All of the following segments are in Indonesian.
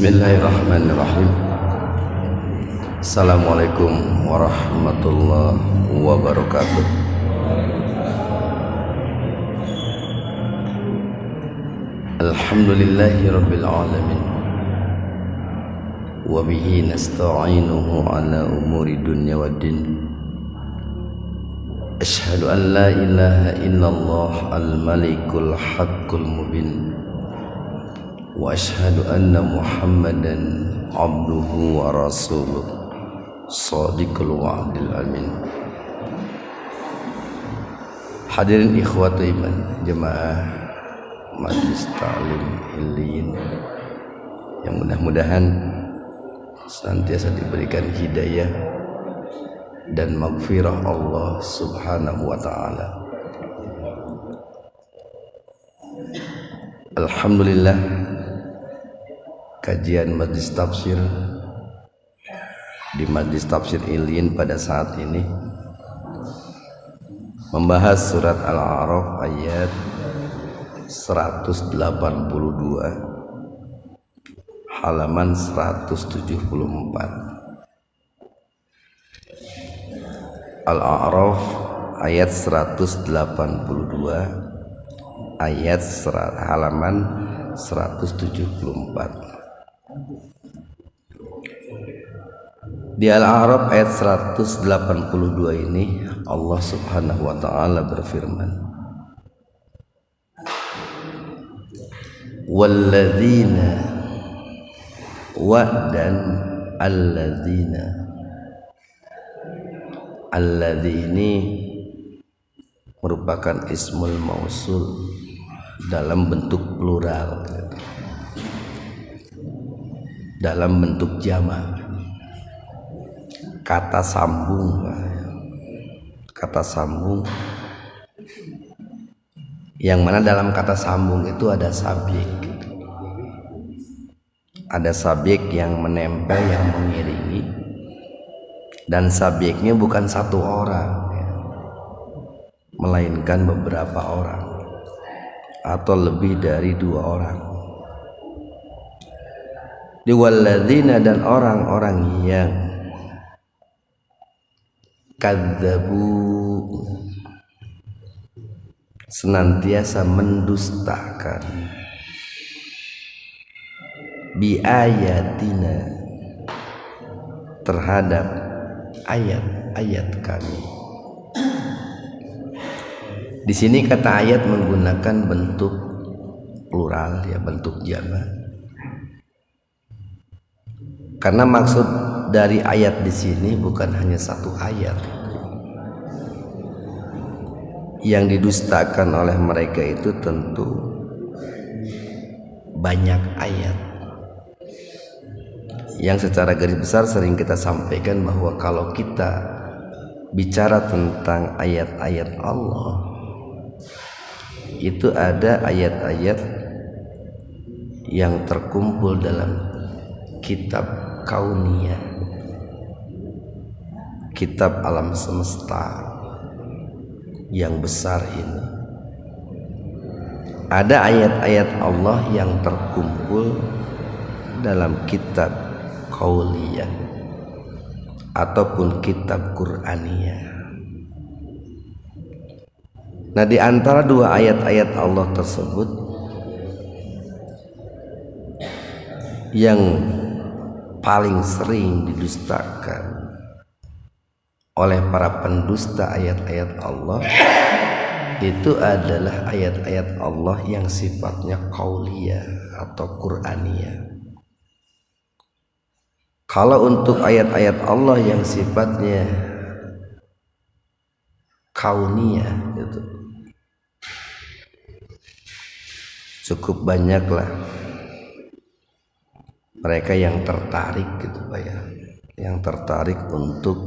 Bismillahirrahmanirrahim. Assalamualaikum warahmatullahi wabarakatuh. Alhamdulillahi rabbil alamin. Wa bihi nasta'inuhu ala umuri dunya waddin. Ashhadu an la ilaha illallah al-malikul haqqul mubin. Wa ashhadu anna Muhammadan abduhu wa rasuluh shadiqul wa'dil amin. Hadirin ikhwatu iman, jemaah Majelis Ta'lim Illiyin yang mudah-mudahan senantiasa diberikan hidayah dan maghfirah Allah subhanahu wa ta'ala. Alhamdulillah, kajian Majelis Tafsir di Majelis Tafsir Illiyin pada saat ini membahas surat Al-A'raf ayat 182 halaman 174. Al-A'raf ayat 182 ayat halaman 174. Di Al-A'raf ayat 182 ini Allah subhanahu wa ta'ala berfirman, walladzina dan alladzina. Alladzini merupakan ismul mausul dalam bentuk plural, dalam bentuk jamak, kata sambung yang mana dalam kata sambung itu ada sabik yang menempel, yang mengiringi, dan sabiknya bukan satu orang melainkan beberapa orang atau lebih dari 2 orang. Di walladzina, dan orang-orang yang kadzabu, senantiasa mendustakan, bi ayatina, terhadap ayat-ayat kami. Di sini kata ayat menggunakan bentuk plural, ya, bentuk jamak. Karena maksud dari ayat di sini bukan hanya satu ayat. Yang didustakan oleh mereka itu tentu banyak ayat. Yang secara garis besar sering kita sampaikan bahwa kalau kita bicara tentang ayat-ayat Allah, itu ada ayat-ayat yang terkumpul dalam kitab kauniyah, kitab alam semesta yang besar ini. Ada ayat-ayat Allah yang terkumpul dalam kitab qauliyah ataupun kitab Qur'aniyah. Nah, di antara 2 ayat-ayat Allah tersebut yang paling sering didustakan oleh para pendusta ayat-ayat Allah itu adalah ayat-ayat Allah yang sifatnya qauliyah atau Qur'aniyah. Kalau untuk ayat-ayat Allah yang sifatnya kauniyah itu cukup banyaklah mereka yang tertarik gitu Pak ya, yang tertarik untuk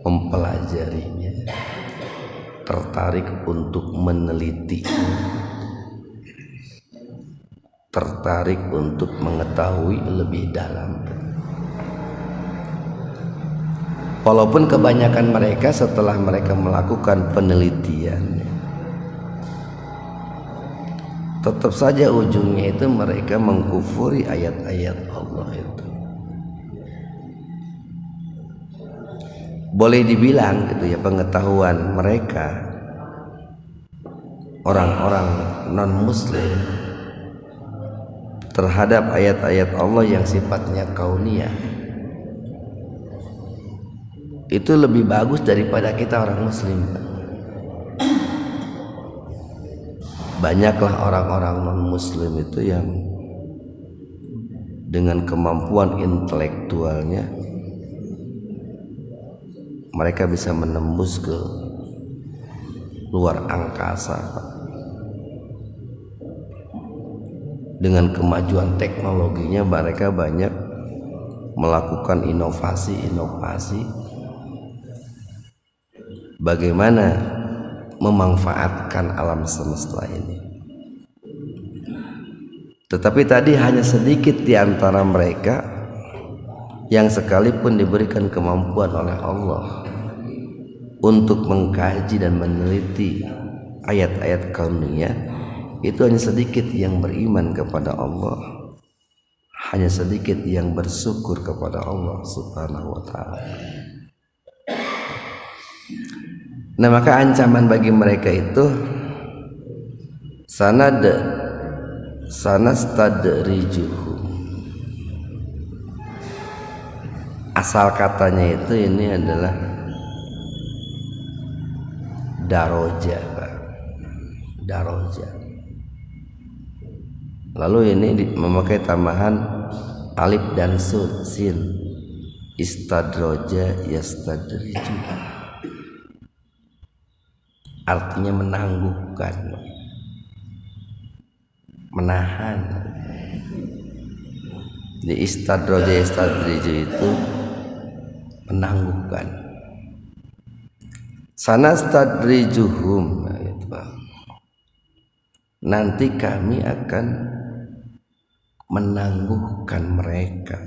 mempelajarinya, tertarik untuk meneliti, tertarik untuk mengetahui lebih dalam. Walaupun kebanyakan mereka setelah mereka melakukan penelitian tetap saja ujungnya itu mereka mengkufuri ayat-ayat Allah itu. Boleh dibilang gitu ya, pengetahuan mereka orang-orang non-muslim terhadap ayat-ayat Allah yang sifatnya kauniyah itu lebih bagus daripada kita orang muslim. Banyaklah orang-orang non-muslim itu yang dengan kemampuan intelektualnya mereka bisa menembus ke luar angkasa. Dengan kemajuan teknologinya mereka banyak melakukan inovasi-inovasi bagaimana memanfaatkan alam semesta ini. Tetapi tadi hanya sedikit di antara mereka yang sekalipun diberikan kemampuan oleh Allah untuk mengkaji dan meneliti ayat-ayat kauniyah, itu hanya sedikit yang beriman kepada Allah, hanya sedikit yang bersyukur kepada Allah Subhanahu wa ta'ala. Nah, maka ancaman bagi mereka itu sanastadrijuhum. Asal katanya itu ini adalah daroja, Pak. Daroja. Lalu ini memakai tambahan alif dan sin. Istadroja yastadriju. Artinya menangguhkan, menahan. Di istadroja yastadriju itu menangguhkan. Sanastadrijuhum, nanti kami akan menangguhkan mereka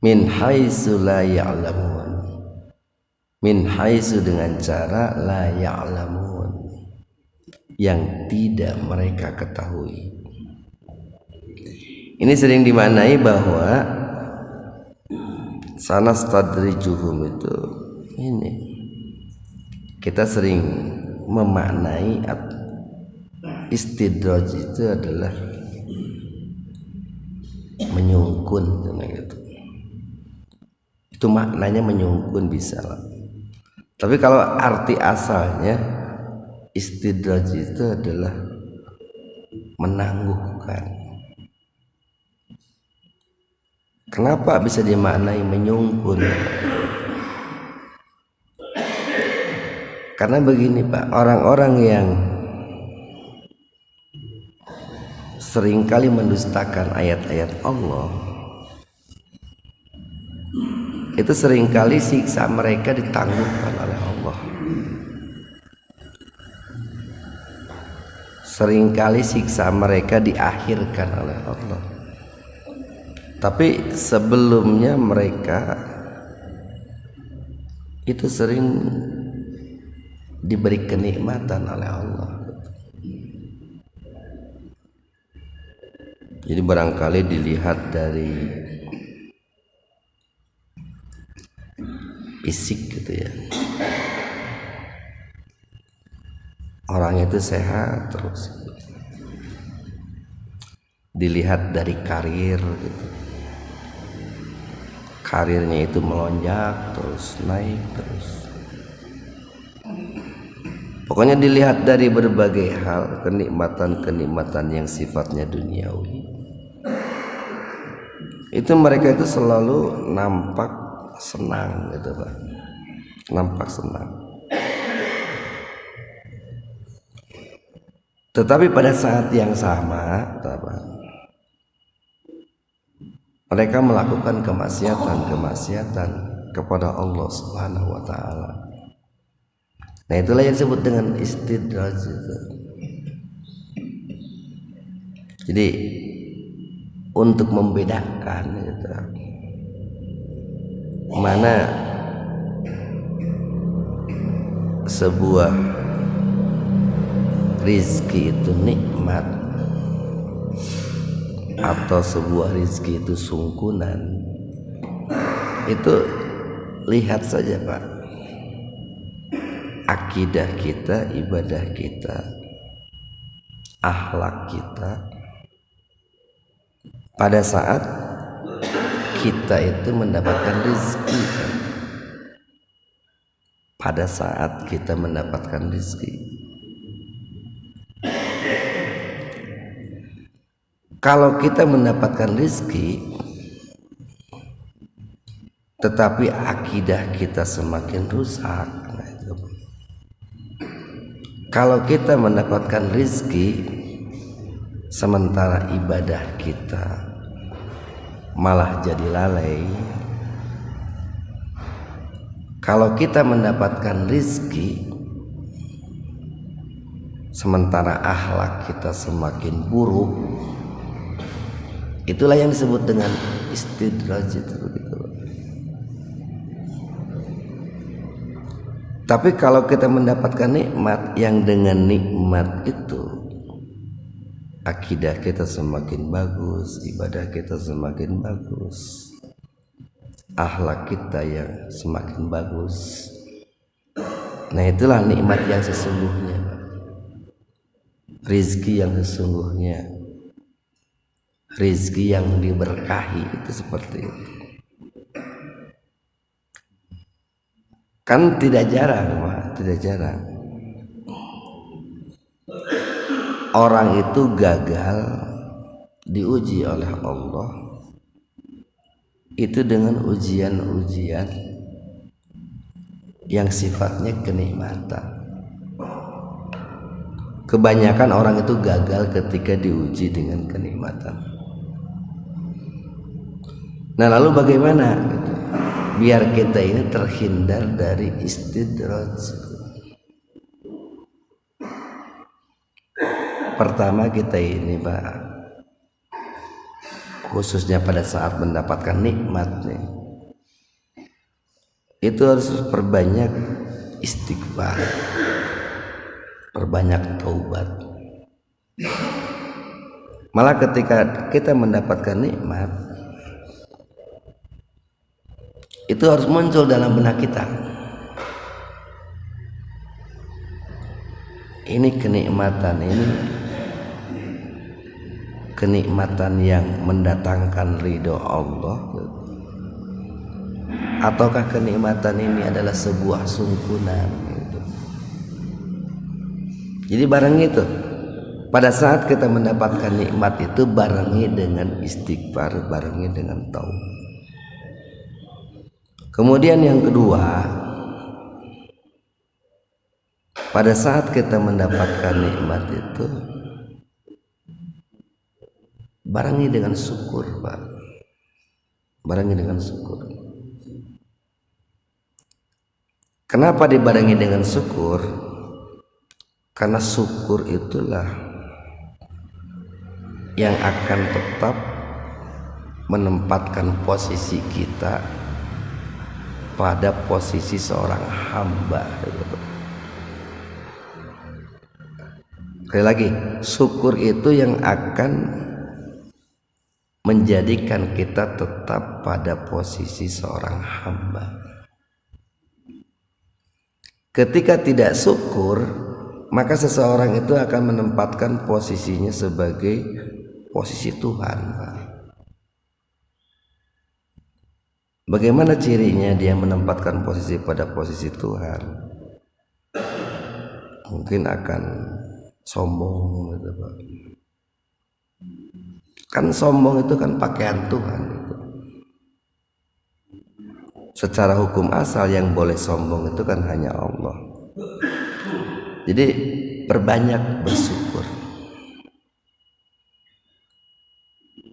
min haitsu la ya'lamun, min haitsu dengan cara la ya'lamun, yang tidak mereka ketahui. Ini sering dimaknai bahwa sanastadrijuhum itu ini kita sering memaknai istidraj itu adalah menyungkun gitu. Itu maknanya menyungkun bisa lah. Tapi kalau arti asalnya istidraj itu adalah menangguhkan. Kenapa bisa dimaknai menyungkun? Karena begini Pak, orang-orang yang seringkali mendustakan ayat-ayat Allah itu seringkali siksa mereka ditangguhkan oleh Allah. Seringkali siksa mereka diakhirkan oleh Allah. Tapi sebelumnya mereka itu sering diberi kenikmatan oleh Allah. Jadi barangkali dilihat dari fisik gitu ya, orang itu sehat terus. Dilihat dari karir gitu, karirnya itu melonjak terus, naik terus. Pokoknya dilihat dari berbagai hal, kenikmatan-kenikmatan yang sifatnya duniawi. Itu mereka itu selalu nampak senang gitu Pak. Nampak senang. Tetapi pada saat yang sama, mereka melakukan kemaksiatan kepada Allah Subhanahu wa ta'ala. Nah, itulah yang disebut dengan istidraj itu. Jadi untuk membedakan gitu, mana sebuah rizki itu nikmat atau sebuah rizki itu sungkunan, itu lihat saja Pak, akidah kita, ibadah kita, akhlak kita pada saat kita itu mendapatkan rizki. Pada saat kita mendapatkan rizki, kalau kita mendapatkan rizki tetapi akidah kita semakin rusak, nah itu. Kalau kita mendapatkan rizki sementara ibadah kita malah jadi lalai, kalau kita mendapatkan rizki sementara akhlak kita semakin buruk, itulah yang disebut dengan istidraj itu gitu. Tapi kalau kita mendapatkan nikmat, yang dengan nikmat itu akidah kita semakin bagus, ibadah kita semakin bagus, akhlak kita yang semakin bagus, nah itulah nikmat yang sesungguhnya, rizki yang sesungguhnya, rizki yang diberkahi, itu seperti itu. Kan tidak jarang Pak, tidak jarang orang itu gagal diuji oleh Allah itu dengan ujian-ujian yang sifatnya kenikmatan. Kebanyakan orang itu gagal ketika diuji dengan kenikmatan. Nah lalu bagaimana gitu, biar kita ini terhindar dari istidraj? Pertama kita ini Pak, khususnya pada saat mendapatkan nikmat nih, itu harus perbanyak istighfar, perbanyak taubat. Malah ketika kita mendapatkan nikmat, itu harus muncul dalam benak kita, ini kenikmatan, ini kenikmatan yang mendatangkan ridho Allah, ataukah kenikmatan ini adalah sebuah sungkunan gitu. Jadi barang itu, pada saat kita mendapatkan nikmat itu barengi dengan istighfar, barengi dengan taubat. Kemudian yang kedua, pada saat kita mendapatkan nikmat itu barengi dengan syukur Pak, barengi dengan syukur. Kenapa dibarengi dengan syukur? Karena syukur itulah yang akan tetap menempatkan posisi kita pada posisi seorang hamba. Sekali lagi, syukur itu yang akan menjadikan kita tetap pada posisi seorang hamba. Ketika tidak syukur, maka seseorang itu akan menempatkan posisinya sebagai posisi Tuhan. Bagaimana cirinya dia menempatkan posisi pada posisi Tuhan? Mungkin akan sombong gitu Pak. Kan sombong itu kan pakaian Tuhan gitu. Secara hukum asal yang boleh sombong itu kan hanya Allah. Jadi perbanyak bersyukur.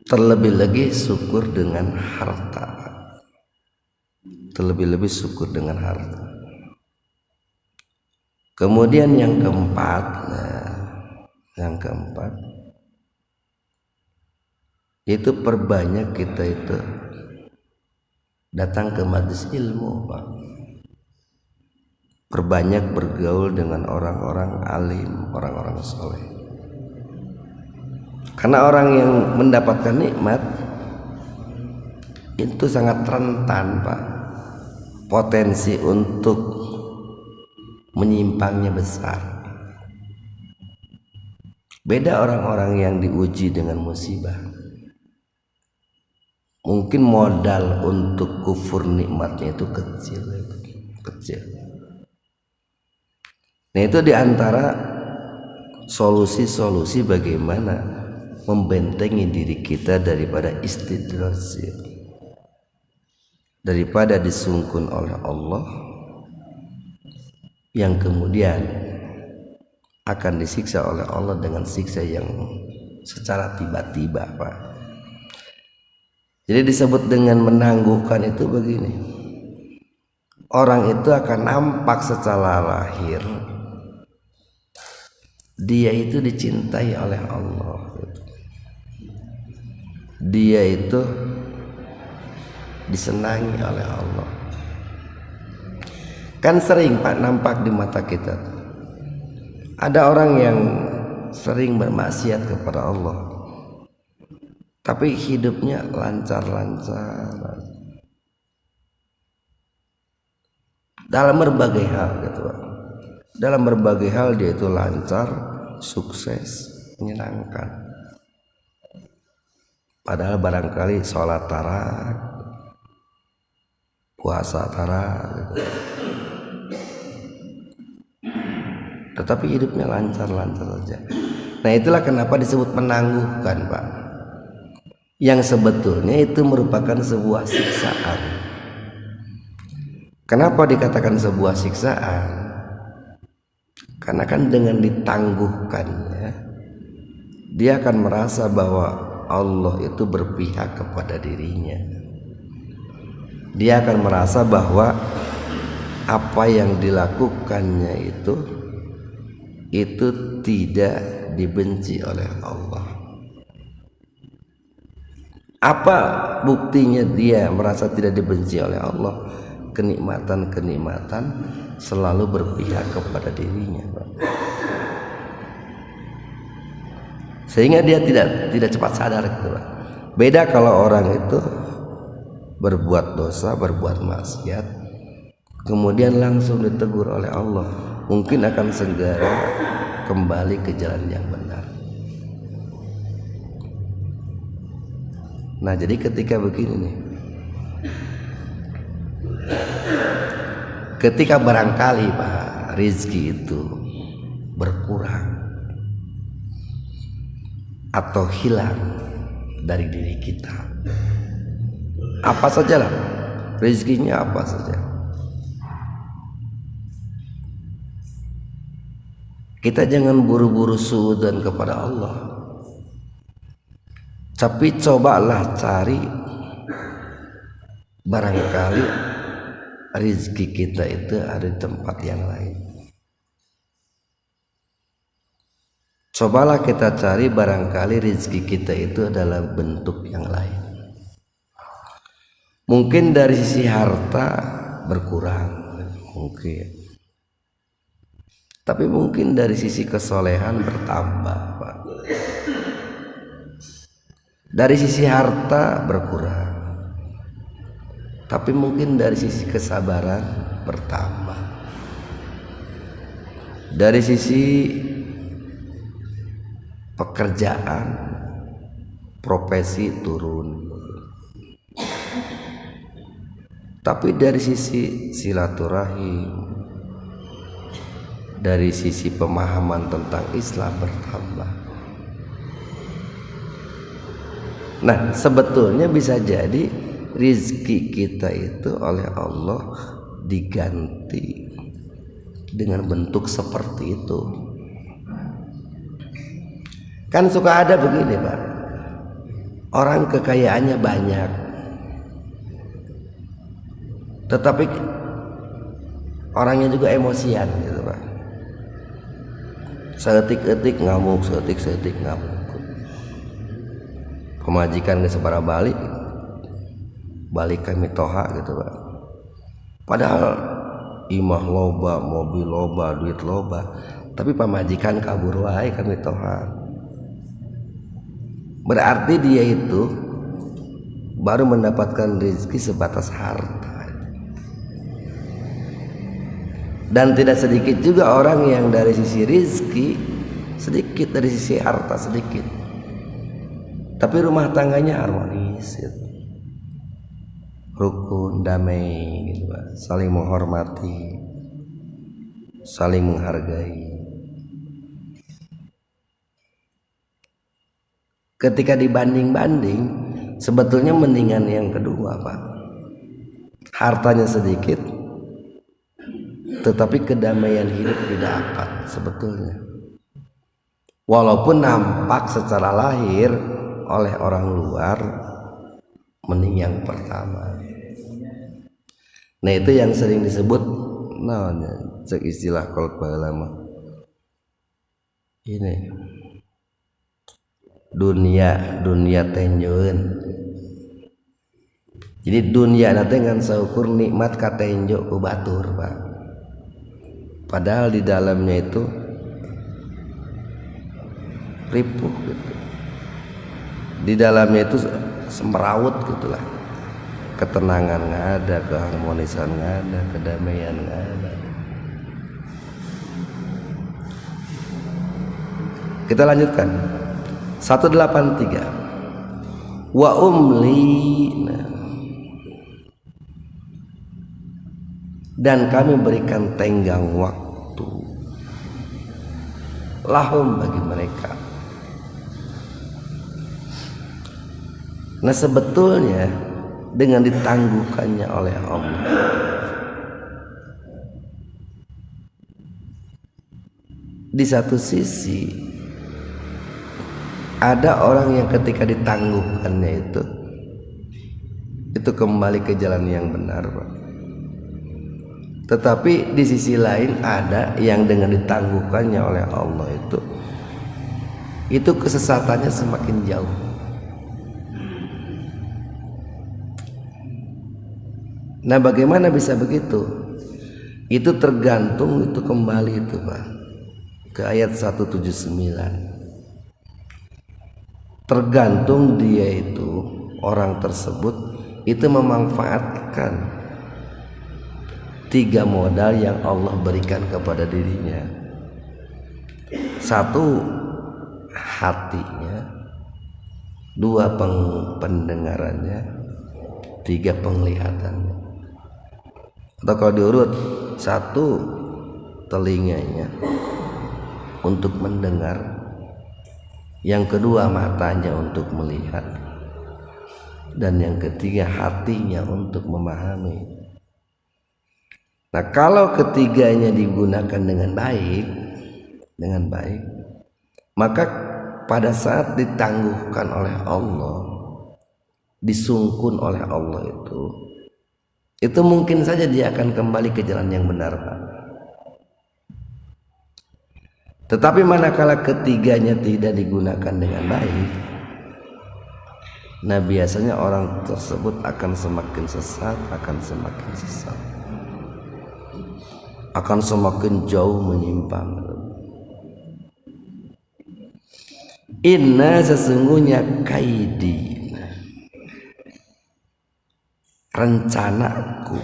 Terlebih lagi syukur dengan harta. Terlebih-lebih syukur dengan harta. Kemudian yang keempat, itu perbanyak kita itu datang ke majelis ilmu Pak. perbanyak bergaul dengan orang-orang alim, orang-orang soleh. Karena orang yang mendapatkan nikmat itu sangat rentan, Pak. Potensi untuk menyimpangnya besar. Beda orang-orang yang diuji dengan musibah. Mungkin modal untuk kufur nikmatnya itu kecil. Nah, itu diantara solusi-solusi bagaimana membentengi diri kita daripada istidraj, daripada disungkun oleh Allah yang kemudian akan disiksa oleh Allah dengan siksa yang secara tiba-tiba, Pak. Jadi disebut dengan menangguhkan itu begini, orang itu akan nampak secara lahir dia itu dicintai oleh Allah, dia itu disenangi oleh Allah. Kan sering, Pak, nampak di mata kita tuh. Ada orang yang sering bermaksiat kepada Allah, tapi hidupnya lancar-lancar dalam berbagai hal gitu, Pak. Dalam berbagai hal dia itu lancar, sukses, menyenangkan. Padahal barangkali sholat tarak, puasa tarak gitu. Tetapi hidupnya lancar-lancar saja. Nah, itulah kenapa disebut menangguhkan, Pak. Yang sebetulnya itu merupakan sebuah siksaan. Kenapa dikatakan sebuah siksaan? Karena kan dengan ditangguhkannya, dia akan merasa bahwa Allah itu berpihak kepada dirinya. Dia akan merasa bahwa apa yang dilakukannya itu tidak dibenci oleh Allah. Apa buktinya dia merasa tidak dibenci oleh Allah? Kenikmatan-kenikmatan selalu berpihak kepada dirinya, Pak. Sehingga dia tidak cepat sadar gitu, Pak. Beda kalau orang itu berbuat dosa, berbuat maksiat, kemudian langsung ditegur oleh Allah, mungkin akan segera kembali ke jalan yang benar. Nah, jadi ketika begini nih, ketika barangkali, Pak, rezeki itu berkurang atau hilang dari diri kita, apa sajalah rezekinya, apa saja, kita jangan buru-buru suudzon kepada Allah, tapi cobalah cari barangkali rezeki kita itu ada di tempat yang lain. Cobalah kita cari barangkali rezeki kita itu adalah bentuk yang lain. Mungkin dari sisi harta berkurang, mungkin. Tapi mungkin dari sisi kesolehan bertambah, Pak. Dari sisi harta berkurang, tapi mungkin dari sisi kesabaran bertambah. Dari sisi pekerjaan, profesi turun. Tapi dari sisi silaturahim, dari sisi pemahaman tentang Islam bertambah. Nah, sebetulnya bisa jadi rizki kita itu oleh Allah diganti dengan bentuk seperti itu. Kan suka ada begini, Pak, orang kekayaannya banyak, tetapi orangnya juga emosian gitu, Pak. Seetik-etik ngamuk, seetik-setik ngamuk. Pemajikan ke sebara balik kami toha gitu, Pak. Padahal imah loba, mobil loba, duit loba, tapi pamajikan kabur wae kami tohan. Berarti dia itu baru mendapatkan rezeki sebatas harta. Dan tidak sedikit juga orang yang dari sisi rezeki sedikit, dari sisi harta sedikit, tapi rumah tangganya harmonis gitu. Rukun, damai gitu, saling menghormati, saling menghargai. Ketika dibanding-banding, sebetulnya mendingan yang kedua, Pak. Hartanya sedikit, tetapi kedamaian hidup didapat sebetulnya. Walaupun nampak secara lahir oleh orang luar mending yang pertama. Nah itu yang sering disebut cek istilah kalau lama ini dunia tenjoen. Jadi dunia nanti dengan seukur nikmat katenjo ku batur, Pak. Padahal di dalamnya itu ripuh gitu. Di dalamnya itu semerawut gitulah. Ketenangan nggak ada, keharmonisan nggak ada, kedamaian nggak ada. Kita lanjutkan 183 wa umli, dan kami berikan tenggang waktu lahum bagi mereka. Nah sebetulnya dengan ditangguhkannya oleh Allah, di satu sisi ada orang yang ketika ditangguhkannya itu kembali ke jalan yang benar, Pak. Tetapi di sisi lain ada yang dengan ditangguhkannya oleh Allah itu kesesatannya semakin jauh. Nah bagaimana bisa begitu? Itu tergantung, itu kembali itu, Pak, ke ayat 179. Tergantung dia itu, orang tersebut itu memanfaatkan 3 modal yang Allah berikan kepada dirinya. 1, hatinya. 2, pendengarannya. 3, penglihatannya. Atau kalau diurut, 1, telinganya untuk mendengar, yang kedua matanya untuk melihat, dan yang ketiga hatinya untuk memahami. Nah kalau ketiganya digunakan dengan baik, maka pada saat ditangguhkan oleh Allah, disungkun oleh Allah itu mungkin saja dia akan kembali ke jalan yang benar, Pak. Tetapi manakala ketiganya tidak digunakan dengan baik, nah biasanya orang tersebut akan semakin sesat, akan semakin jauh menyimpang. Inna, sesungguhnya, kaidi, rencanaku,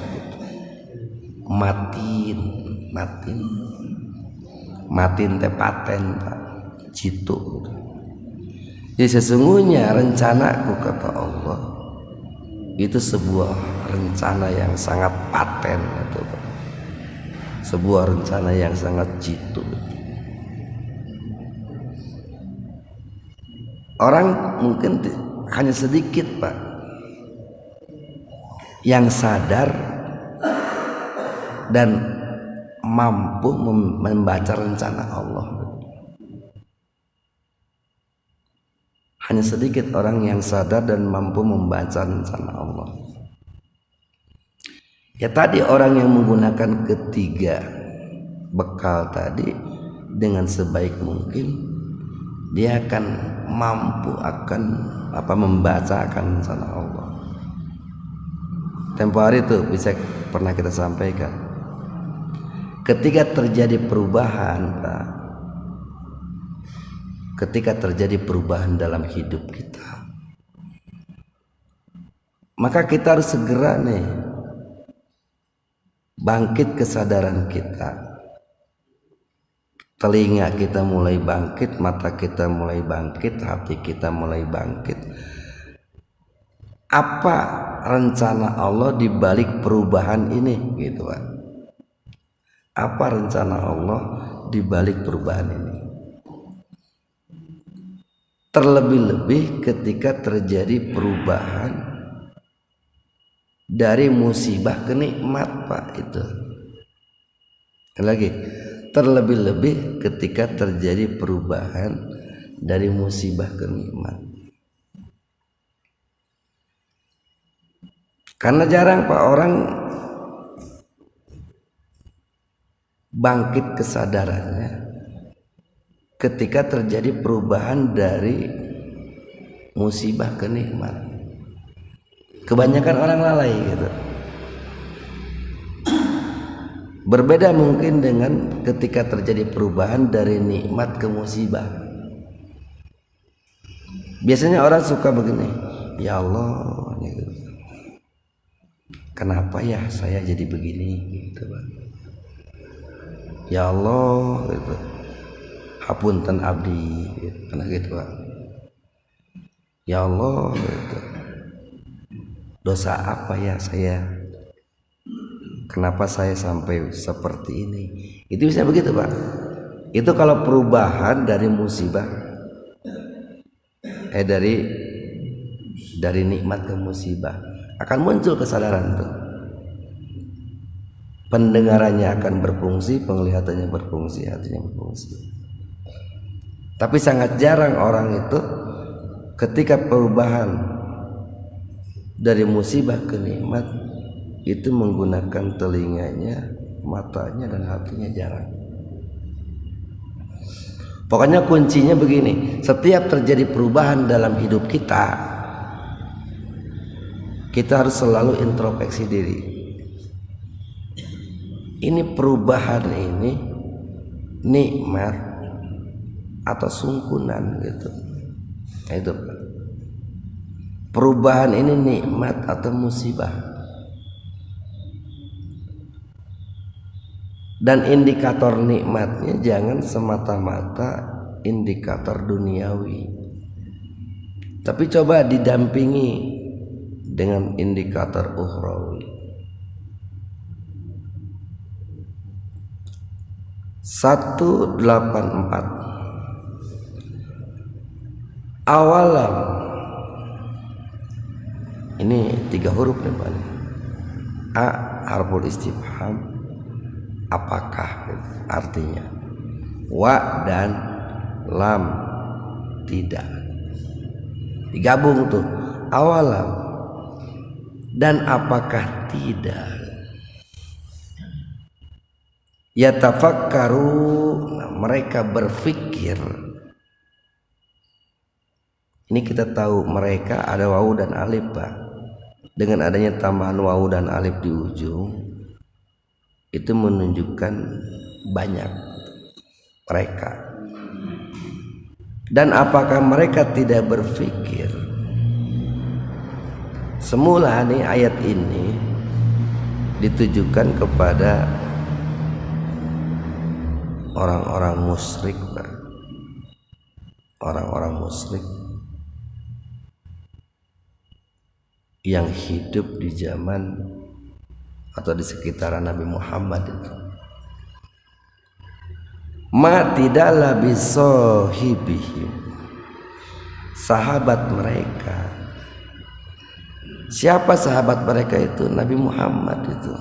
matin teh paten, Pak, jitu. Jadi sesungguhnya rencanaku, kata Allah, itu sebuah rencana yang sangat paten, itu, Pak. Sebuah rencana yang sangat jitu. Orang mungkin hanya sedikit, Pak, yang sadar dan mampu membaca rencana Allah. Hanya sedikit orang yang sadar dan mampu membaca rencana Allah. Ya tadi orang yang menggunakan ketiga bekal tadi dengan sebaik mungkin, dia akan mampu membaca akan rencana Allah. Tempo hari itu bisa pernah kita sampaikan, ketika terjadi perubahan, Pak, ketika terjadi perubahan dalam hidup kita, maka kita harus segera nih bangkit kesadaran kita. Telinga kita mulai bangkit, mata kita mulai bangkit, hati kita mulai bangkit. Apa rencana Allah di balik perubahan ini, gitu Pak? Apa rencana Allah di balik perubahan ini? Terlebih-lebih ketika terjadi perubahan dari musibah ke nikmat, Pak, itu. Lagi, terlebih-lebih ketika terjadi perubahan dari musibah ke nikmat. Karena jarang, Pak, orang bangkit kesadarannya ketika terjadi perubahan dari musibah ke nikmat. Kebanyakan orang lalai gitu. Berbeda mungkin dengan ketika terjadi perubahan dari nikmat ke musibah. Biasanya orang suka begini, ya Allah, gitu. Kenapa ya saya jadi begini, gitu Pak. Ya Allah, gitu. Hapunten abdi, gitu. Karena gitu Pak. Ya Allah, gitu. Dosa apa ya saya? Kenapa saya sampai seperti ini? Itu bisa begitu Pak. Itu kalau perubahan dari musibah, dari nikmat ke musibah, akan muncul kesadaran tuh. Pendengarannya akan berfungsi, penglihatannya berfungsi, hatinya berfungsi. Tapi sangat jarang orang itu ketika perubahan dari musibah ke nikmat itu menggunakan telinganya, matanya, dan hatinya. Jarang. Pokoknya kuncinya begini, setiap terjadi perubahan dalam hidup kita harus selalu introspeksi diri. Ini perubahan ini nikmat atau sungkunan, gitu. Itu perubahan ini nikmat atau musibah. Dan indikator nikmatnya jangan semata-mata indikator duniawi, tapi coba didampingi dengan indikator ukhrawi. 184 awalam, ini 3 huruf nih Pak. A harful istifham, apakah artinya, wa dan lam, tidak, digabung tuh, awalam dan apakah tidak, yatafakkaru, mereka berpikir. Ini kita tahu mereka ada wawu dan alif Pak. Dengan adanya tambahan wawu dan alif di ujung, itu menunjukkan banyak mereka. Dan apakah mereka tidak berpikir? Semula nih ayat ini ditujukan kepada orang-orang musyrik, orang-orang musyrik yang hidup di zaman atau di sekitaran Nabi Muhammad itu. Ma tidaklah bisohibihim, sahabat mereka. Siapa sahabat mereka itu? Nabi Muhammad itu.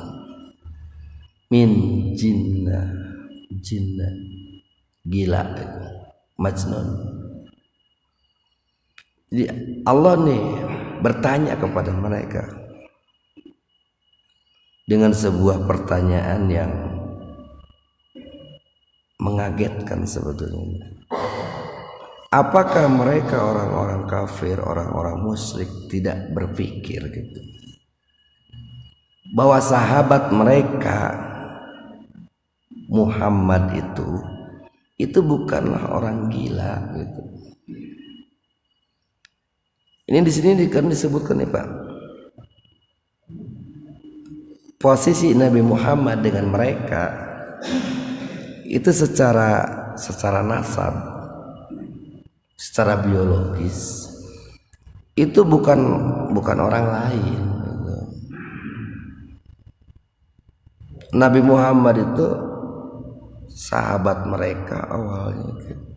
Min jinna, jinna, gila itu, majnun. Jadi Allah nih bertanya kepada mereka dengan sebuah pertanyaan yang mengagetkan sebetulnya. Apakah mereka orang-orang kafir, orang-orang musyrik tidak berpikir gitu, bahwa sahabat mereka Muhammad itu bukanlah orang gila gitu. Ini di sini kan disebutkan nih Pak, posisi Nabi Muhammad dengan mereka itu secara nasab, secara biologis itu bukan orang lain gitu. Nabi Muhammad itu sahabat mereka awalnya gitu,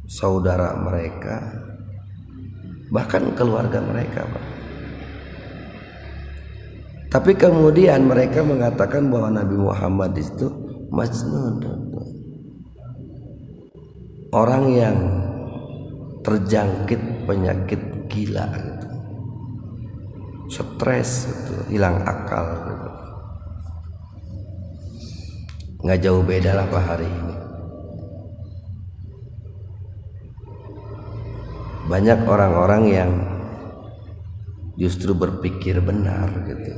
saudara mereka, bahkan keluarga mereka Pak. Tapi kemudian mereka mengatakan bahwa Nabi Muhammad itu majnun, orang yang terjangkit penyakit gila gitu, stres gitu, hilang akal gitu. Nggak jauh beda lah Pak hari ini. Banyak orang-orang yang justru berpikir benar gitu.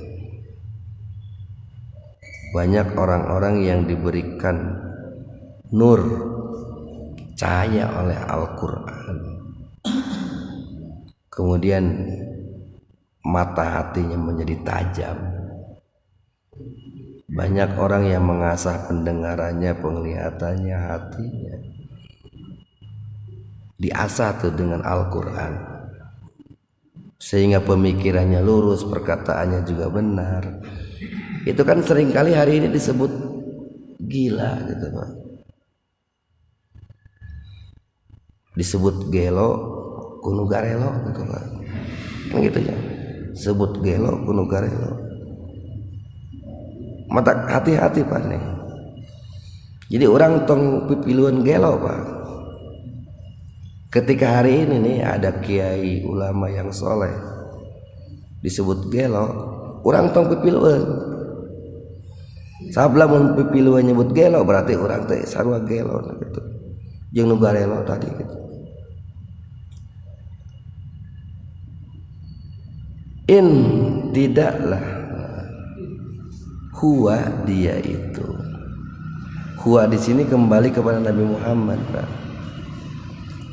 Banyak orang-orang yang diberikan nur, cahaya oleh Al-Quran, kemudian mata hatinya menjadi tajam. Banyak orang yang mengasah pendengarannya, penglihatannya, hatinya diasah tuh dengan Al-Quran, sehingga pemikirannya lurus, perkataannya juga benar. Itu kan seringkali hari ini disebut gila gitu Pak, disebut gelo kuno garelo gitu Pak, kan gitu ya, sebut gelo kuno garelo. Mata hati-hati Pak nih. Jadi orang tong pipiluan gelo Pak. Ketika hari ini nih ada kiai ulama yang soleh disebut gelo, orang tong pipiluan. Sabla mun pipiluan nyebut gelo berarti orang teh sarua gelo gitu. Jeung nu garelo tadi gitu. In tidaklah huwa dia itu. Huwa di sini kembali kepada Nabi Muhammad Pak.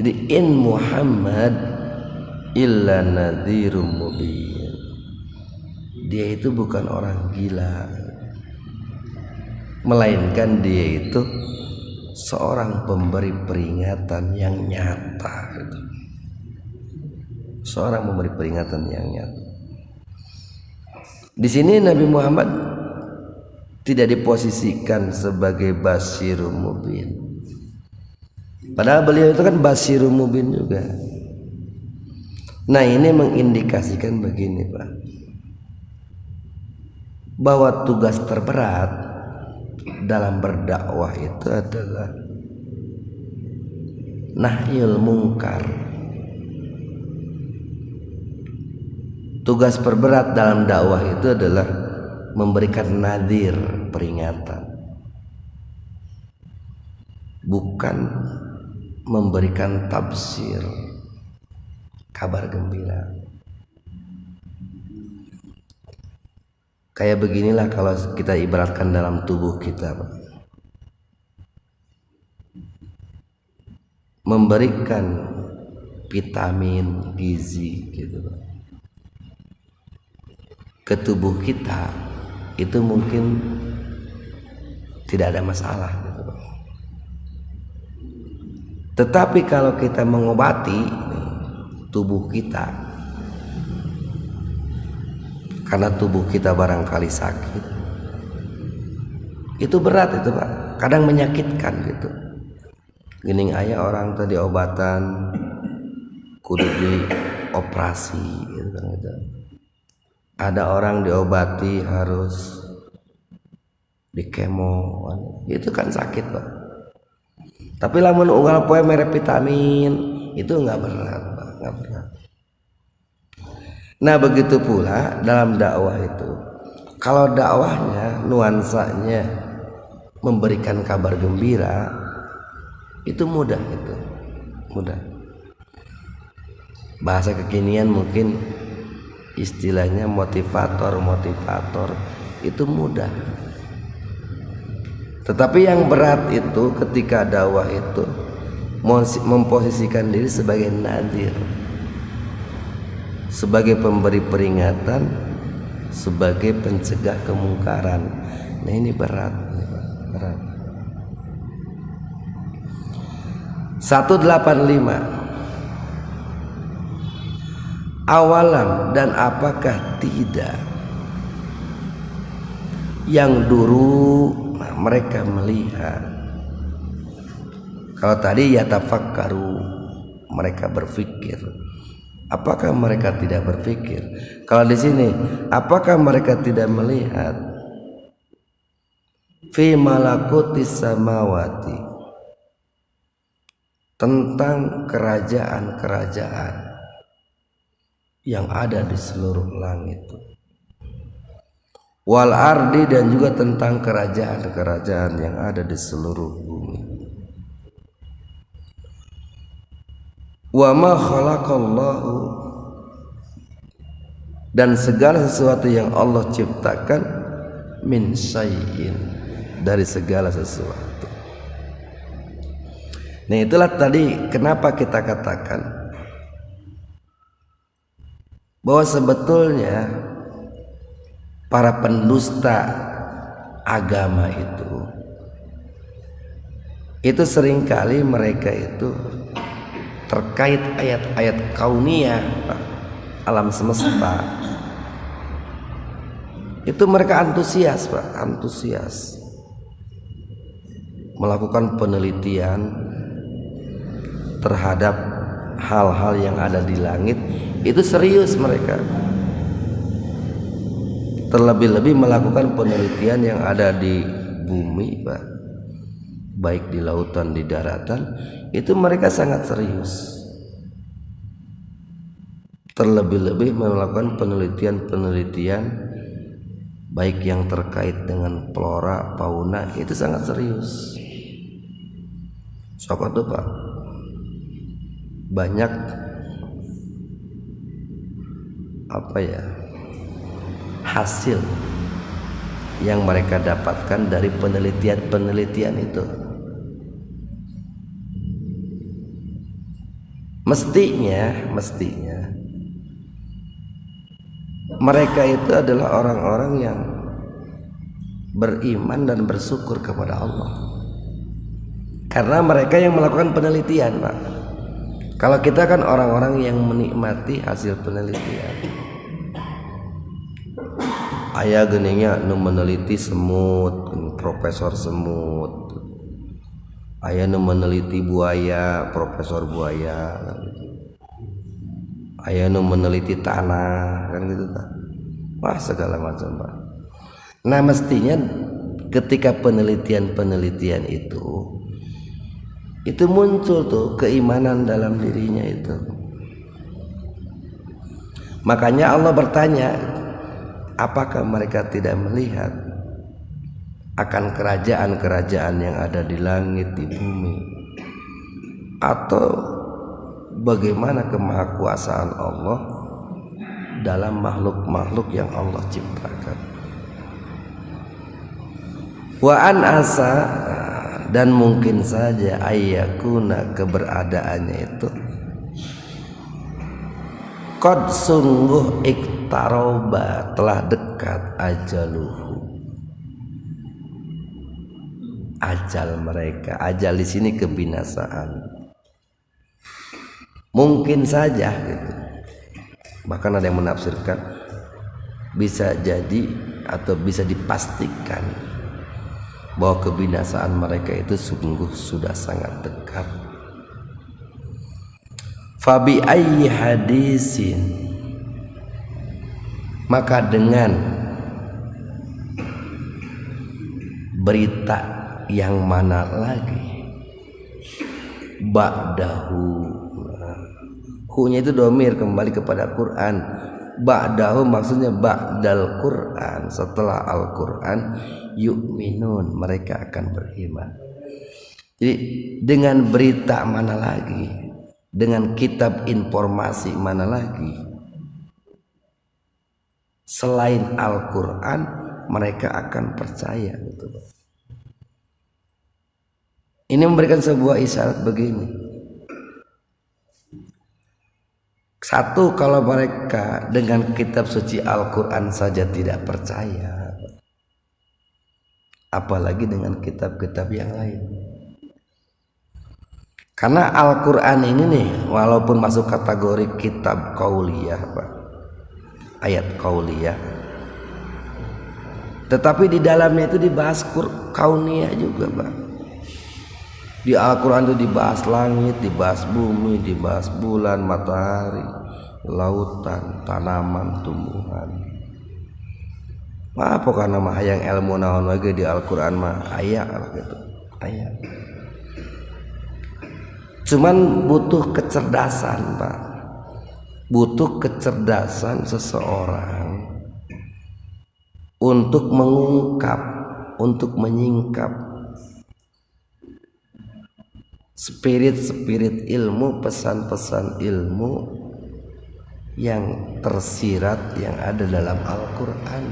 Jadi in Muhammad illa nadhirum mubin. Dia itu bukan orang gila, melainkan dia itu seorang pemberi peringatan yang nyata gitu. Seorang pemberi peringatan yang nyata. Di sini Nabi Muhammad tidak diposisikan sebagai Basyirul Mubin, padahal beliau itu kan Basyirul Mubin juga. Nah ini mengindikasikan begini Pak, bahwa tugas terberat dalam berdakwah itu adalah nahyul mungkar. Tugas terberat dalam dakwah itu adalah memberikan nadhir, peringatan, bukan memberikan tafsir, kabar gembira. Kayak beginilah kalau kita ibaratkan dalam tubuh kita Pak, memberikan vitamin, gizi gitu Pak ke tubuh kita, itu mungkin tidak ada masalah gitu Pak. Tetapi kalau kita mengobati tubuh kita, karena tubuh kita barangkali sakit, itu berat itu Pak, kadang menyakitkan gitu. Gening aya orang tadi obatan kudu dioperasi gitu kan gitu. Ada orang diobati harus di kemo, itu kan sakit Pak. Tapi lamun unggal poe mere vitamin itu nggak berat Pak, nggak berat. Nah begitu pula dalam dakwah itu, kalau dakwahnya nuansanya memberikan kabar gembira, itu mudah, itu mudah. Bahasa kekinian mungkin istilahnya motivator itu mudah. Tetapi yang berat itu ketika dakwah itu memposisikan diri sebagai nadir, sebagai pemberi peringatan, sebagai pencegah kemungkaran. Nah ini berat, berat. 185. Awalam, dan apakah tidak yang dulu mereka melihat. Kalau tadi yatafakkaru, mereka berpikir. Apakah mereka tidak berpikir? Kalau di sini, apakah mereka tidak melihat fi malakutis samawati, tentang kerajaan-kerajaan yang ada di seluruh langit, wal ardi, dan juga tentang kerajaan-kerajaan yang ada di seluruh bumi. Wa ma khalaqallahu, dan segala sesuatu yang Allah ciptakan, min syai'in, dari segala sesuatu. Nah itulah tadi kenapa kita katakan bahwa sebetulnya para pendusta agama itu seringkali mereka itu terkait ayat-ayat kauniyah, alam semesta, itu mereka antusias, Pak, antusias melakukan penelitian terhadap hal-hal yang ada di langit. Itu serius mereka. Terlebih-lebih melakukan penelitian yang ada di bumi, Pak, baik di lautan, di daratan, itu mereka sangat serius. Terlebih-lebih melakukan penelitian-penelitian baik yang terkait dengan flora, fauna, itu sangat serius. Sok itu, Pak, banyak hasil yang mereka dapatkan dari penelitian-penelitian itu. Mestinya mereka itu adalah orang-orang yang beriman dan bersyukur kepada Allah, karena mereka yang melakukan penelitian, Pak. Kalau kita kan orang-orang yang menikmati hasil penelitian. Aya geningnya nu meneliti semut, profesor semut. Aya nu meneliti buaya, profesor buaya. Aya nu meneliti tanah, kan gitu, Pak. Wah, segala macam, Pak. Nah, mestinya ketika penelitian-penelitian itu muncul tuh keimanan dalam dirinya itu. Makanya Allah bertanya, apakah mereka tidak melihat akan kerajaan-kerajaan yang ada di langit, di bumi, atau bagaimana kemahakuasaan Allah dalam makhluk-makhluk yang Allah ciptakan. Wa an asa, dan mungkin saja ayyakuna, keberadaannya itu qad, sungguh, iktaroba, telah dekat, ajaluhu, ajal mereka. Ajal di sini kebinasaan. Mungkin saja gitu. Bahkan ada yang menafsirkan bisa jadi atau bisa dipastikan bahwa kebinasaan mereka itu sungguh sudah sangat dekat. Fabi ayyi hadisin, maka dengan berita yang mana lagi, ba'dahu, hu-nya itu domir kembali kepada Quran. Ba'dahu maksudnya ba'dal Quran, setelah Al-Quran, yu'minun, mereka akan beriman. Jadi dengan berita mana lagi, dengan kitab informasi mana lagi selain Al-Quran, mereka akan percaya, gitu. Ini memberikan sebuah isyarat begini. Satu, kalau mereka dengan kitab suci Al-Quran saja tidak percaya, apalagi dengan kitab-kitab yang lain. Karena Al-Quran ini nih, walaupun masuk kategori kitab qauliyah, Pak, ayat qauliyah, tetapi di dalamnya itu dibahas kauniyah juga, Pak. Di Al-Quran itu dibahas langit, dibahas bumi, dibahas bulan, matahari, lautan, tanaman, tumbuhan. Apa karena mah hayang ilmu naon lagi di Al-Quran mah aya gitu, aya. Cuman butuh kecerdasan, Pak. Butuh kecerdasan seseorang untuk mengungkap, untuk menyingkap spirit ilmu, pesan-pesan ilmu yang tersirat yang ada dalam Al-Quran.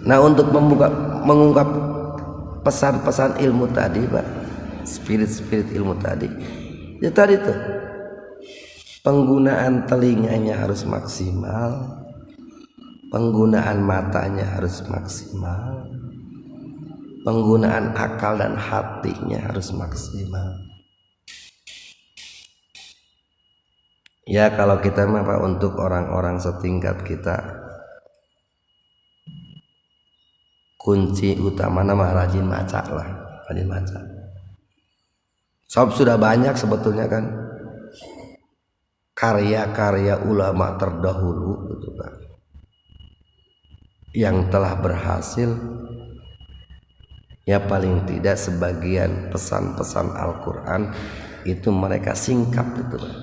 Nah, untuk mengungkap pesan-pesan ilmu tadi, Pak, spirit ilmu tadi, ya tadi tuh, penggunaan telinganya harus maksimal, penggunaan matanya harus maksimal, penggunaan akal dan hatinya harus maksimal. Ya kalau kita mah, Pak, untuk orang-orang setingkat kita, kunci utama nama rajin baca lah, rajin baca. Sob sudah banyak sebetulnya kan karya-karya ulama terdahulu gitu kan, yang telah berhasil. Ya paling tidak sebagian pesan-pesan Al-Quran itu mereka singkap gitu kan.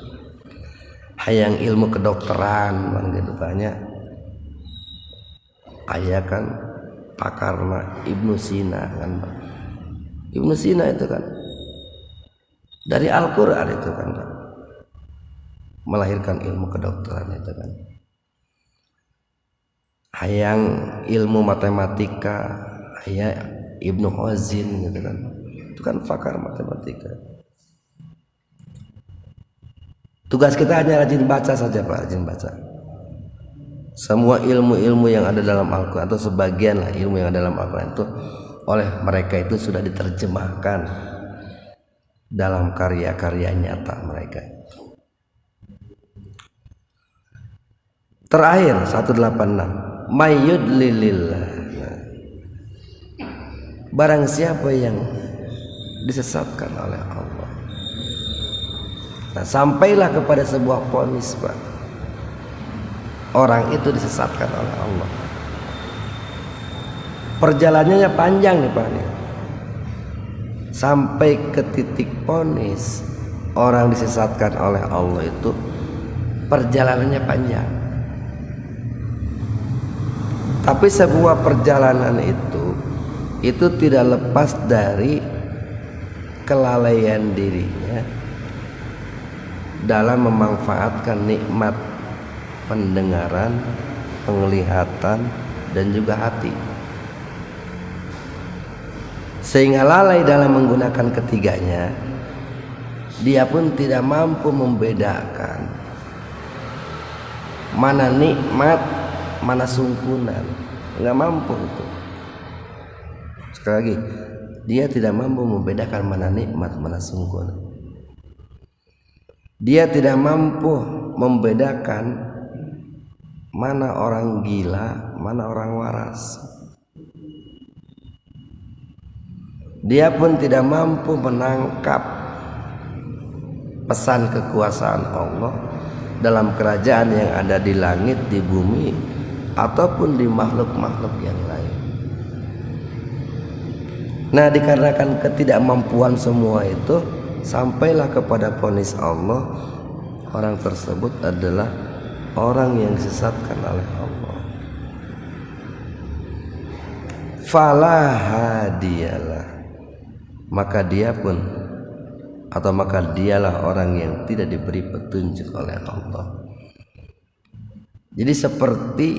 Hayang ilmu kedokteran kan gitu banyak. Aya kan pakarna Ibnu Sina kan. Ibnu Sina itu kan dari Al-Quran itu kan, melahirkan ilmu kedokteran itu kan. Hayang ilmu matematika, aya Ibnu Khazin gitu kan, itu kan pakar matematika. Tugas kita hanya rajin baca saja, Pak, rajin baca. Semua ilmu-ilmu yang ada dalam Al-Quran, atau sebagian lah ilmu yang ada dalam Al-Quran itu oleh mereka itu sudah diterjemahkan dalam karya-karya nyata mereka. Terakhir 186, mayyudlilillah, barang siapa yang disesatkan oleh Allah. Nah, sampailah kepada sebuah vonis, Pak. Orang itu disesatkan oleh Allah. Perjalanannya panjang nih, Pak, nih. Sampai ke titik vonis orang disesatkan oleh Allah itu perjalanannya panjang. Tapi sebuah perjalanan itu tidak lepas dari kelalaian dirinya dalam memanfaatkan nikmat pendengaran, penglihatan, dan juga hati, sehingga lalai dalam menggunakan ketiganya. Dia pun tidak mampu membedakan mana nikmat, mana sungkunan, nggak mampu itu. Sekali lagi, dia tidak mampu membedakan mana nikmat, mana sungguh. Dia tidak mampu membedakan mana orang gila, mana orang waras. Dia pun tidak mampu menangkap pesan kekuasaan Allah dalam kerajaan yang ada di langit, di bumi, ataupun di makhluk-makhluk yang lain. Nah, dikarenakan ketidakmampuan semua itu, sampailah kepada vonis Allah, orang tersebut adalah orang yang disesatkan oleh Allah. Fala hadiyalah, maka dialah orang yang tidak diberi petunjuk oleh Allah. Jadi seperti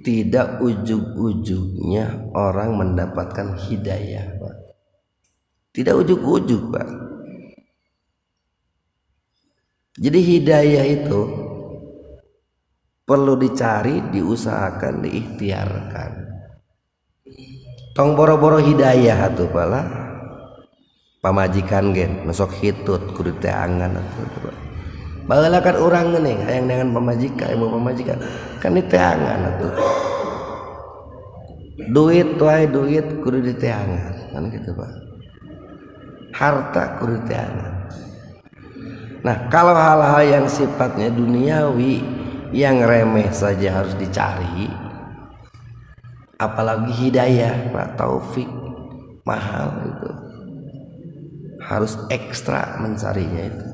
tidak ujug-ujugnya orang mendapatkan hidayah, Pak. Tidak ujug-ujug, Pak. Jadi hidayah itu perlu dicari, diusahakan, diikhtiarkan. Tong boro-boro hidayah atuh pala pamajikan gen masuk hitut kudu teh angan atuh. Baheula kan urang geuning hayang dengan pamajikan, ibu pamajikan kan di teh angan atuh. Duit wae duit kudu di teh angan kan gitu, Pak. Harta kudu di teh angan. Nah, kalau hal-hal yang sifatnya duniawi yang remeh saja harus dicari, apalagi hidayah, Pak, taufik mahal itu, harus ekstra mencarinya itu,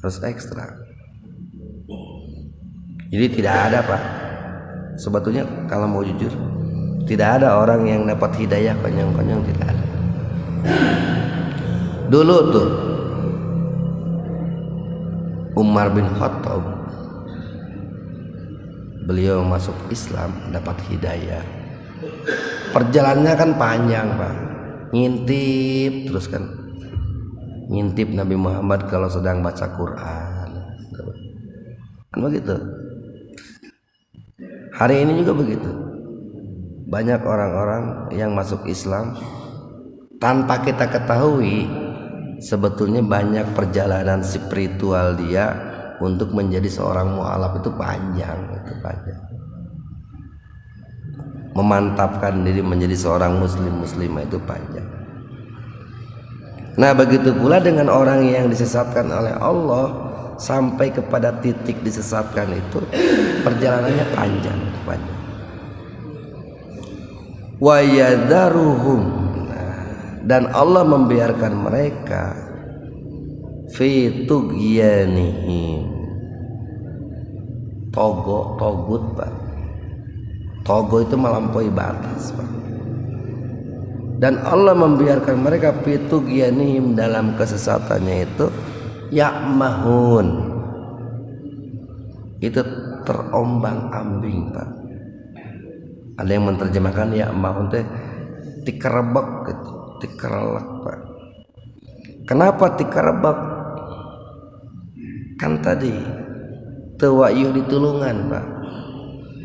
harus ekstra. Jadi tidak ada, Pak, sebetulnya kalau mau jujur tidak ada orang yang dapat hidayah konyong-konyong, tidak ada. Dulu tuh Umar bin Khattab, beliau masuk Islam dapat hidayah. Perjalanannya kan panjang, Pak. Ngintip terus kan. Ngintip Nabi Muhammad kalau sedang baca Quran. Kan begitu. Hari ini juga begitu. Banyak orang-orang yang masuk Islam tanpa kita ketahui sebetulnya banyak perjalanan spiritual dia untuk menjadi seorang mualaf itu panjang. Memantapkan diri menjadi seorang muslimah itu panjang. Nah, begitu pula dengan orang yang disesatkan oleh Allah sampai kepada titik disesatkan itu perjalanannya panjang. Wa yadharuhum, dan Allah membiarkan mereka fi tughyanihim, togut, Pak. Togo itu melampaui batas, Pak. Dan Allah membiarkan mereka fi tughyanihim, dalam kesesatannya itu ya'mahun, itu terombang-ambing, Pak. Ada yang menerjemahkan ya'mahun teh tikerebek gitu, tikerelek, Pak. Kenapa tikerebek? Kan tadi teu wayuh ditulungan, Pak.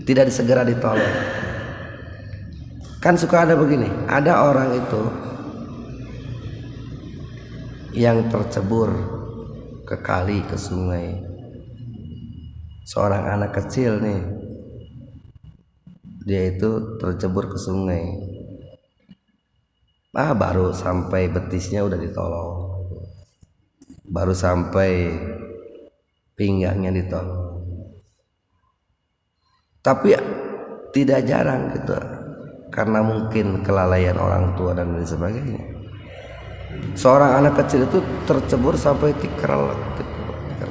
Tidak segera ditolong. Kan suka ada begini, ada orang itu yang tercebur ke kali, ke sungai. Seorang anak kecil nih, dia itu tercebur ke sungai. Baru sampai betisnya udah ditolong, baru sampai pinggangnya ditolong. Tapi tidak jarang gitu, karena mungkin kelalaian orang tua dan lain sebagainya, seorang anak kecil itu tercebur sampai tikerelek gitu.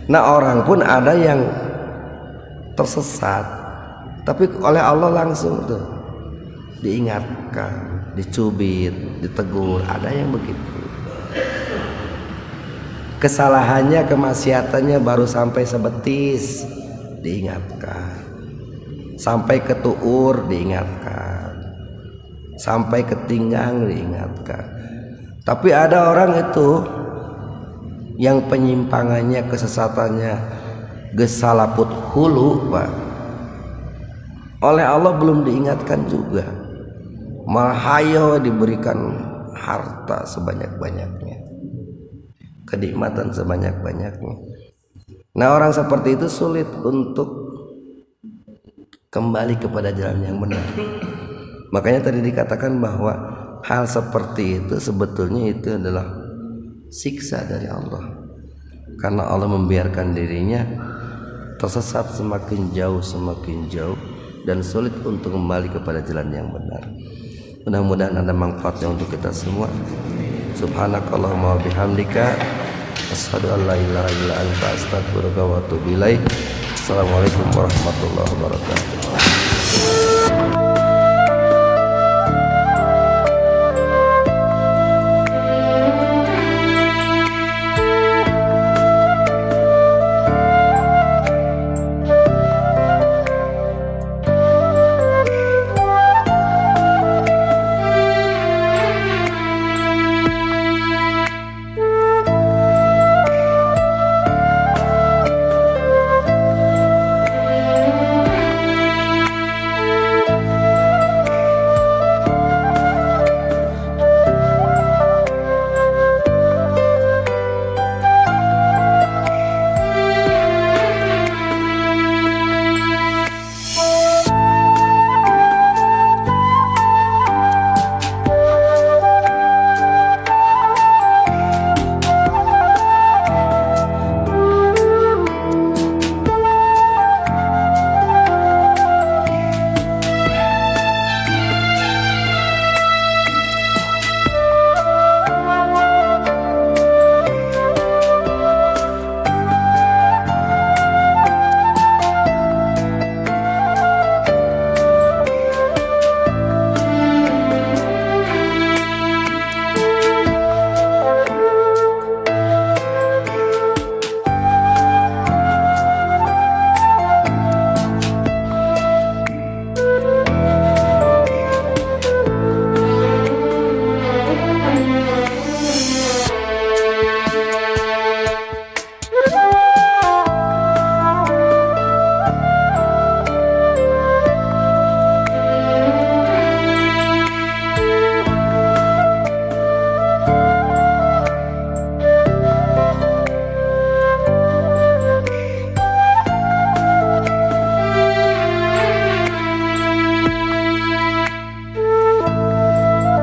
Nah, orang pun ada yang tersesat, tapi oleh Allah langsung tuh diingatkan, dicubit, ditegur. Ada yang begitu. Kesalahannya, kemaksiatannya baru sampai sebetis, diingatkan. Sampai ke tuur, diingatkan. Sampai ke pinggang, diingatkan. Tapi ada orang itu yang penyimpangannya, kesesatannya gesalaput hulu, Pak. Oleh Allah belum diingatkan juga, malah hayo diberikan harta sebanyak-banyaknya, kenikmatan sebanyak-banyaknya. Nah, orang seperti itu sulit untuk kembali kepada jalan yang benar. Makanya tadi dikatakan bahwa hal seperti itu sebetulnya itu adalah siksa dari Allah, karena Allah membiarkan dirinya tersesat semakin jauh dan sulit untuk kembali kepada jalan yang benar. Mudah-mudahan ada manfaatnya untuk kita semua. Subhanakallahumma wa bihamdika, asyhadu an la ilaha illa anta, astaghfiruka wa atubu ilaik. Assalamualaikum warahmatullahi wabarakatuh.